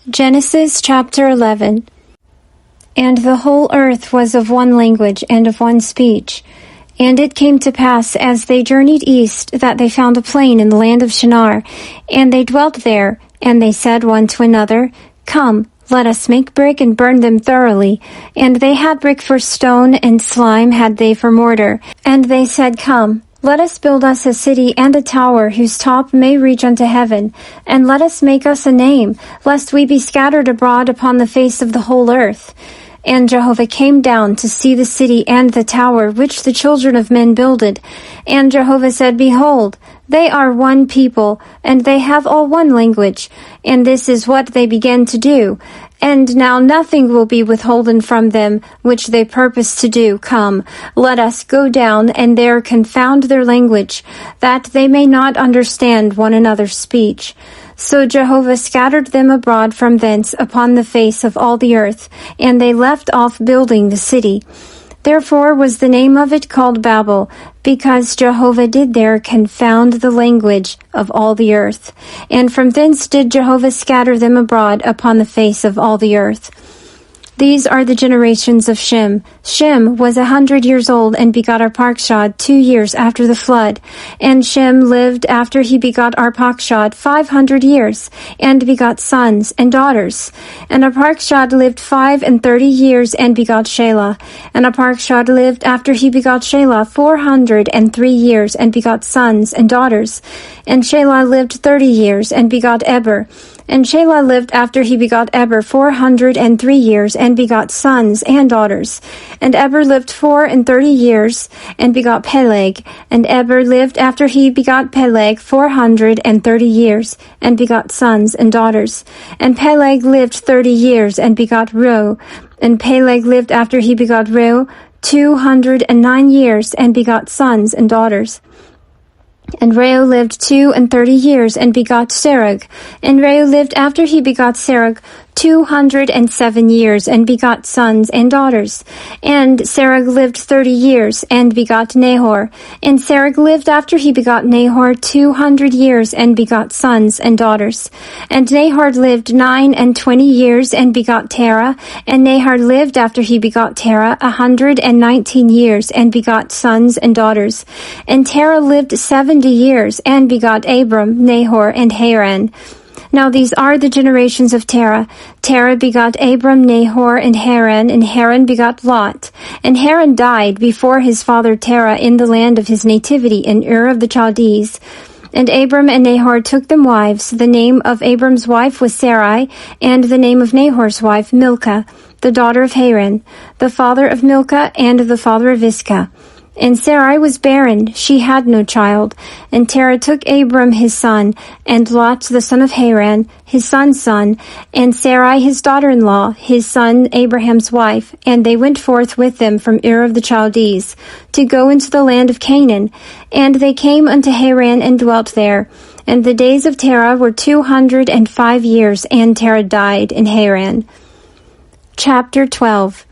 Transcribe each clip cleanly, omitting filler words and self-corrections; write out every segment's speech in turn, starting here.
Genesis chapter 11. And the whole earth was of one language and of one speech. And it came to pass, as they journeyed east, that they found a plain in the land of Shinar, and they dwelt there. And they said one to another, Come, let us make brick and burn them thoroughly. And they had brick for stone, and slime had they for mortar. And they said, Come, let us build us a city and a tower whose top may reach unto heaven, and let us make us a name, lest we be scattered abroad upon the face of the whole earth. And Jehovah came down to see the city and the tower which the children of men builded. And Jehovah said, Behold, they are one people, and they have all one language, and this is what they began to do. And now nothing will be withholden from them which they purpose to do. Come, let us go down, and there confound their language, that they may not understand one another's speech. So Jehovah scattered them abroad from thence upon the face of all the earth, and they left off building the city. Therefore was the name of it called Babel, because Jehovah did there confound the language of all the earth. And from thence did Jehovah scatter them abroad upon the face of all the earth. These are the generations of Shem. Shem was 100 years old and begot Arpachshad 2 years after the flood. And Shem lived after he begot Arpachshad 500 years, and begot sons and daughters. And Arpachshad lived 35 years and begot Shelah. And Arpachshad lived after he begot Shelah 403 years and begot sons and daughters. And Shelah lived 30 years and begot Eber. And Shelah lived after he begot Eber 403 years, and begot sons and daughters. And Eber lived 34 years, and begot Peleg. And Eber lived after he begot Peleg 430 years, and begot sons and daughters. And Peleg lived 30 years, and begot Reu. And Peleg lived after he begot Reu 209 years, and begot sons and daughters. And Reu lived 32 years, and begot Serug. And Reu lived after he begot Serug 207 years, and begot sons and daughters. And Serug lived 30 years, and begot Nahor. And Serug lived after he begot Nahor 200 years, and begot sons and daughters. And Nahor lived 29 years, and begot Terah. And Nahor lived after he begot Terah 119 years, and begot sons and daughters. And Terah lived 70 years, and begot Abram, Nahor, and Haran. Now these are the generations of Terah. Terah begot Abram, Nahor, and Haran begot Lot. And Haran died before his father Terah in the land of his nativity in Ur of the Chaldees. And Abram and Nahor took them wives. The name of Abram's wife was Sarai, and the name of Nahor's wife Milcah, the daughter of Haran, the father of Milcah and the father of Iscah. And Sarai was barren, she had no child. And Terah took Abram his son, and Lot the son of Haran, his son's son, and Sarai his daughter-in-law, his son Abraham's wife, and they went forth with them from Ur of the Chaldees, to go into the land of Canaan. And they came unto Haran and dwelt there. And the days of Terah were 205 years, and Terah died in Haran. Chapter 12.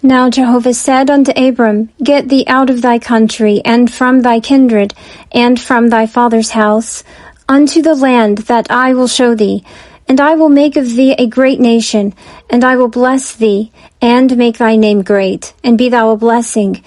Now Jehovah said unto Abram, Get thee out of thy country, and from thy kindred, and from thy father's house, unto the land that I will show thee. And I will make of thee a great nation, and I will bless thee, and make thy name great, and be thou a blessing.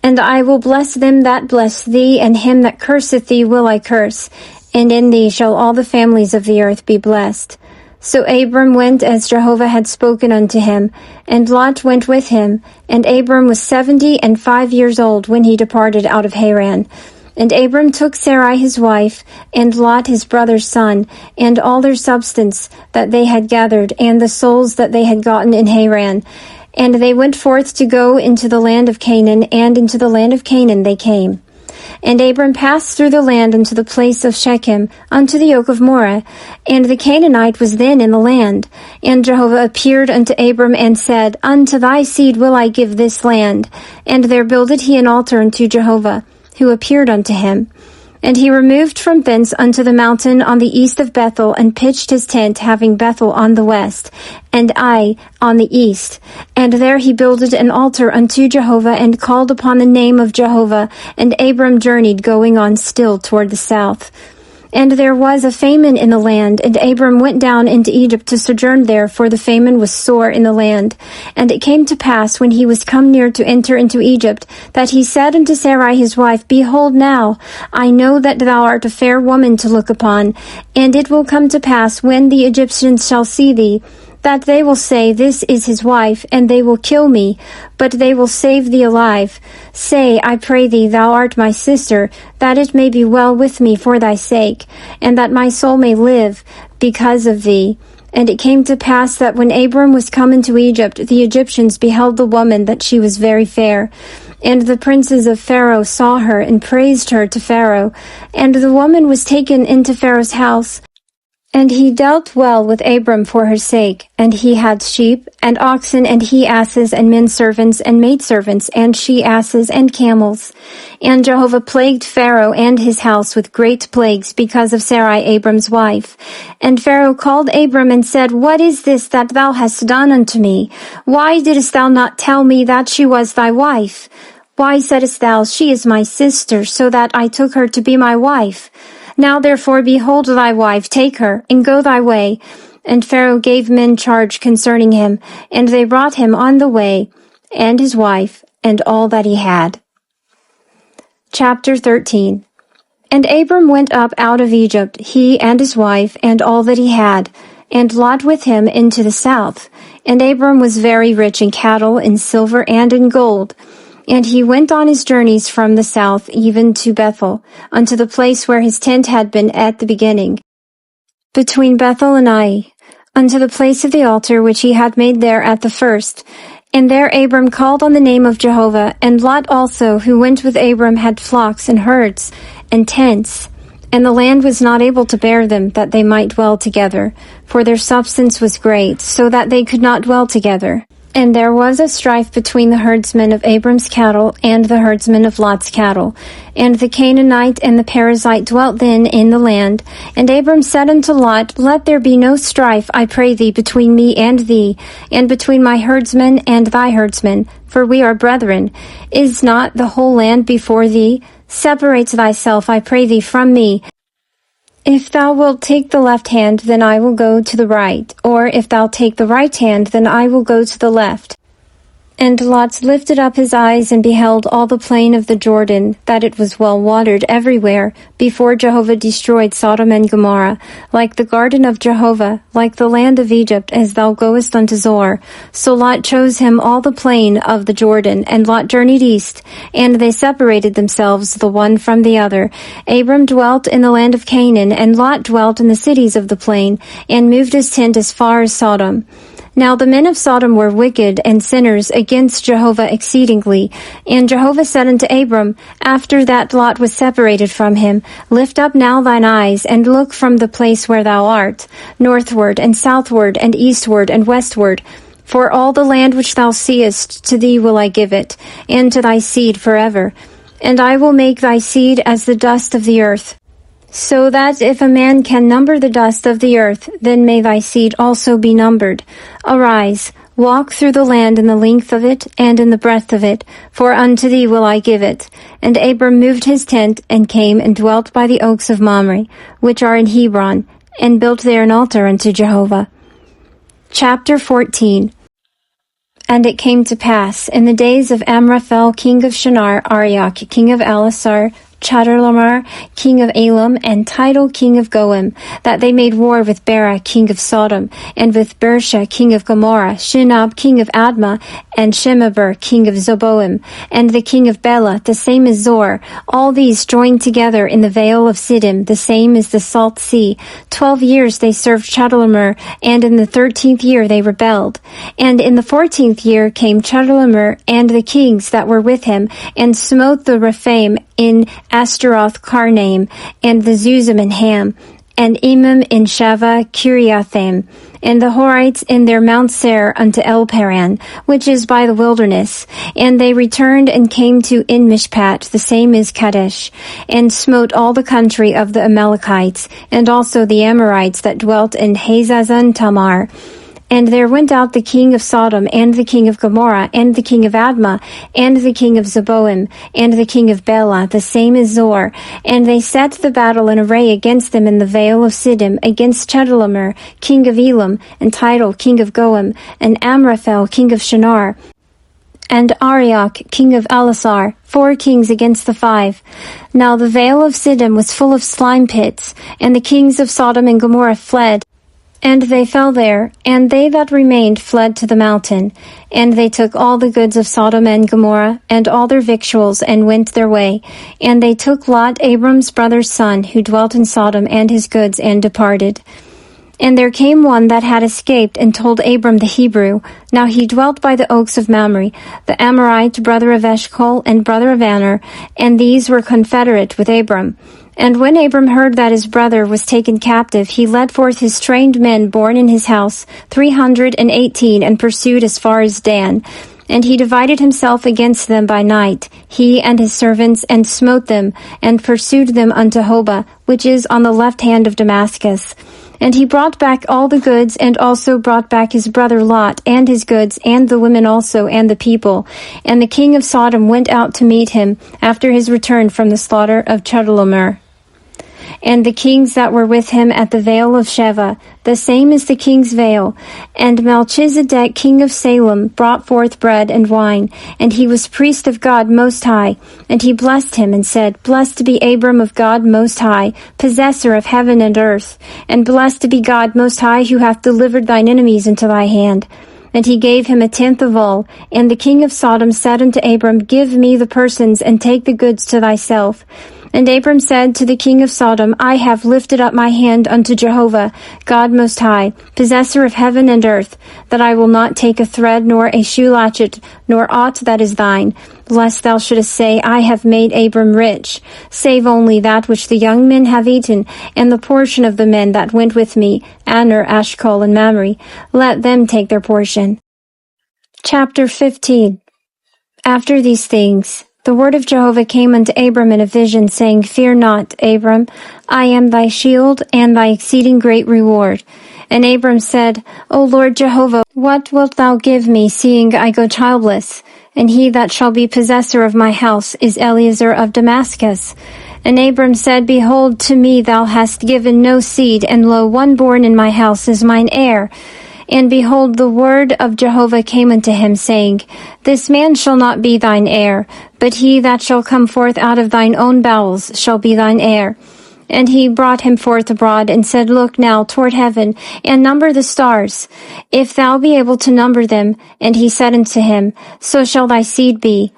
And I will bless them that bless thee, and him that curseth thee will I curse, and in thee shall all the families of the earth be blessed. So Abram went as Jehovah had spoken unto him, and Lot went with him. And Abram was 75 years old when he departed out of Haran. And Abram took Sarai his wife, and Lot his brother's son, and all their substance that they had gathered, and the souls that they had gotten in Haran. And they went forth to go into the land of Canaan, and into the land of Canaan they came. And Abram passed through the land unto the place of Shechem, unto the oak of Moreh. And the Canaanite was then in the land. And Jehovah appeared unto Abram, and said, Unto thy seed will I give this land. And there builded he an altar unto Jehovah, who appeared unto him. And he removed from thence unto the mountain on the east of Bethel, and pitched his tent, having Bethel on the west, and Ai on the east. And there he builded an altar unto Jehovah, and called upon the name of Jehovah. And Abram journeyed, going on still toward the south. And there was a famine in the land, and Abram went down into Egypt to sojourn there, for the famine was sore in the land. And it came to pass, when he was come near to enter into Egypt, that he said unto Sarai his wife, Behold now, I know that thou art a fair woman to look upon, and it will come to pass, when the Egyptians shall see thee, that they will say, This is his wife, and they will kill me, but they will save thee alive. Say, I pray thee, thou art my sister, that it may be well with me for thy sake, and that my soul may live because of thee. And it came to pass that when Abram was come into Egypt, the Egyptians beheld the woman that she was very fair. And the princes of Pharaoh saw her, and praised her to Pharaoh. And the woman was taken into Pharaoh's house. And he dealt well with Abram for her sake, and he had sheep, and oxen, and he-asses, and men-servants, and maidservants, and she-asses, and camels. And Jehovah plagued Pharaoh and his house with great plagues because of Sarai Abram's wife. And Pharaoh called Abram and said, What is this that thou hast done unto me? Why didst thou not tell me that she was thy wife? Why saidst thou, She is my sister, so that I took her to be my wife? Now therefore, behold thy wife, take her, and go thy way. And Pharaoh gave men charge concerning him, and they brought him on the way, and his wife, and all that he had. Chapter 13. And Abram went up out of Egypt, he and his wife, and all that he had, and Lot with him into the south. And Abram was very rich in cattle, in silver, and in gold. And he went on his journeys from the south even to Bethel, unto the place where his tent had been at the beginning, between Bethel and Ai, unto the place of the altar which he had made there at the first. And there Abram called on the name of Jehovah, and Lot also, who went with Abram, had flocks and herds and tents. And the land was not able to bear them, that they might dwell together, for their substance was great, so that they could not dwell together. And there was a strife between the herdsmen of Abram's cattle and the herdsmen of Lot's cattle. And the Canaanite and the Perizzite dwelt then in the land. And Abram said unto Lot, Let there be no strife, I pray thee, between me and thee, and between my herdsmen and thy herdsmen, for we are brethren. Is not the whole land before thee? Separate thyself, I pray thee, from me. If thou wilt take the left hand, then I will go to the right, or if thou take the right hand, then I will go to the left. And Lot lifted up his eyes and beheld all the plain of the Jordan, that it was well watered everywhere, before Jehovah destroyed Sodom and Gomorrah, like the garden of Jehovah, like the land of Egypt, as thou goest unto Zoar. So Lot chose him all the plain of the Jordan, and Lot journeyed east, and they separated themselves the one from the other. Abram dwelt in the land of Canaan, and Lot dwelt in the cities of the plain, and moved his tent as far as Sodom. Now the men of Sodom were wicked and sinners against Jehovah exceedingly. And Jehovah said unto Abram, after that Lot was separated from him, Lift up now thine eyes, and look from the place where thou art, northward and southward and eastward and westward. For all the land which thou seest, to thee will I give it, and to thy seed forever. And I will make thy seed as the dust of the earth, so that if a man can number the dust of the earth, then may thy seed also be numbered. Arise, walk through the land in the length of it, and in the breadth of it, for unto thee will I give it. And Abram moved his tent, and came and dwelt by the oaks of Mamre, which are in Hebron, and built there an altar unto Jehovah. Chapter 14. And it came to pass, in the days of Amraphel king of Shinar, Arioch king of Elasar, Chedorlaomer, king of Elam, and Tidal, king of Goim, that they made war with Bera, king of Sodom, and with Bersha, king of Gomorrah, Shinab, king of Admah, and Shemeber, king of Zeboim, and the king of Bela, the same as Zor. All these joined together in the vale of Siddim, the same as the salt sea. 12 years they served Chedorlaomer, and in the 13th year they rebelled. And in the 14th year came Chedorlaomer and the kings that were with him, and smote the Rephaim in Ashtaroth Karnaim, and the Zuzim in Ham, and Emim in Shava Kiriathaim, and the Horites in their Mount Seir unto El Paran, which is by the wilderness. And they returned and came to En Mishpat, the same as Kadesh, and smote all the country of the Amalekites, and also the Amorites that dwelt in Hazazon Tamar. And there went out the king of Sodom, and the king of Gomorrah, and the king of Admah, and the king of Zeboim, and the king of Bela, the same is Zor. And they set the battle in array against them in the vale of Siddim, against Chedorlaomer, king of Elam, and Tidal, king of Goim, and Amraphel, king of Shinar, and Arioch, king of Elasar, 4 kings against the 5. Now the vale of Siddim was full of slime pits, and the kings of Sodom and Gomorrah fled, and they fell there, and they that remained fled to the mountain. And they took all the goods of Sodom and Gomorrah, and all their victuals, and went their way. And they took Lot, Abram's brother's son, who dwelt in Sodom, and his goods, and departed. And there came one that had escaped, and told Abram the Hebrew. Now he dwelt by the oaks of Mamre, the Amorite, brother of Eshcol, and brother of Aner, and these were confederate with Abram. And when Abram heard that his brother was taken captive, he led forth his trained men born in his house, 318, and pursued as far as Dan. And he divided himself against them by night, he and his servants, and smote them, and pursued them unto Hobah, which is on the left hand of Damascus. And he brought back all the goods, and also brought back his brother Lot, and his goods, and the women also, and the people. And the king of Sodom went out to meet him, after his return from the slaughter of Chedorlaomer. And the kings that were with him at the vale of Sheva, the same is the king's vale. And Melchizedek, king of Salem, brought forth bread and wine, and he was priest of God Most High. And he blessed him, and said, Blessed be Abram of God Most High, possessor of heaven and earth, and blessed be God Most High, who hath delivered thine enemies into thy hand. And he gave him 1/10 of all. And the king of Sodom said unto Abram, Give me the persons, and take the goods to thyself. And Abram said to the king of Sodom, I have lifted up my hand unto Jehovah, God Most High, possessor of heaven and earth, that I will not take a thread, nor a shoe latchet, nor aught that is thine, lest thou shouldest say, I have made Abram rich, save only that which the young men have eaten, and the portion of the men that went with me, Aner, Ashcol, and Mamre. Let them take their portion. Chapter 15. After these things, the word of Jehovah came unto Abram in a vision, saying, Fear not, Abram, I am thy shield, and thy exceeding great reward. And Abram said, O Lord Jehovah, what wilt thou give me, seeing I go childless? And he that shall be possessor of my house is Eliezer of Damascus. And Abram said, Behold, to me thou hast given no seed, and lo, one born in my house is mine heir. And behold, the word of Jehovah came unto him, saying, This man shall not be thine heir, but he that shall come forth out of thine own bowels shall be thine heir. And he brought him forth abroad, and said, Look now toward heaven, and number the stars, if thou be able to number them. And he said unto him, So shall thy seed be.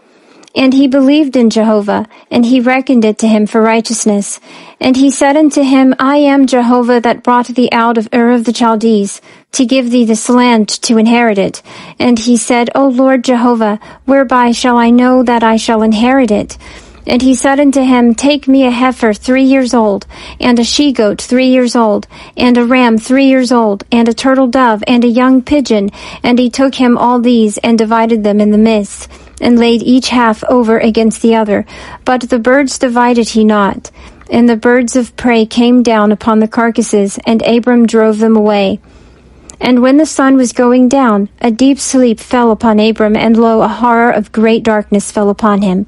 And he believed in Jehovah, and he reckoned it to him for righteousness. And he said unto him, I am Jehovah that brought thee out of Ur of the Chaldees, to give thee this land to inherit it. And he said, O Lord Jehovah, whereby shall I know that I shall inherit it? And he said unto him, Take me a heifer 3 years old, and a she-goat 3 years old, and a ram 3 years old, and a turtle dove, and a young pigeon. And he took him all these, and divided them in the midst, and laid each half over against the other. But the birds divided he not. And the birds of prey came down upon the carcasses, and Abram drove them away. And when the sun was going down, a deep sleep fell upon Abram, and lo, a horror of great darkness fell upon him.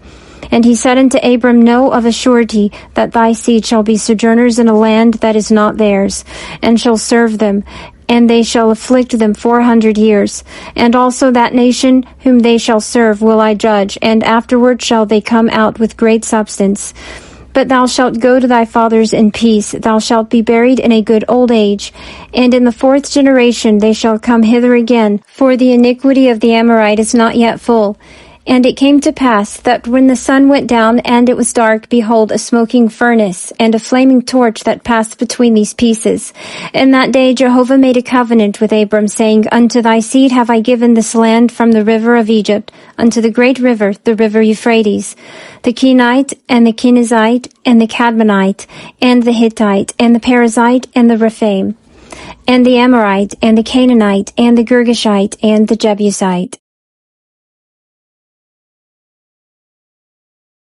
And he said unto Abram, Know of a surety that thy seed shall be sojourners in a land that is not theirs, and shall serve them, and they shall afflict them 400 years. And also that nation whom they shall serve will I judge, and afterward shall they come out with great substance. But thou shalt go to thy fathers in peace, thou shalt be buried in a good old age. And in the 4th generation they shall come hither again, for the iniquity of the Amorite is not yet full. And it came to pass that when the sun went down and it was dark, behold, a smoking furnace and a flaming torch that passed between these pieces. And that day Jehovah made a covenant with Abram, saying, Unto thy seed have I given this land from the river of Egypt unto the great river, the river Euphrates, the Kenite, and the Kenizzite, and the Cadmonite, and the Hittite, and the Perizzite, and the Rephaim, and the Amorite, and the Canaanite, and the Girgashite, and the Jebusite.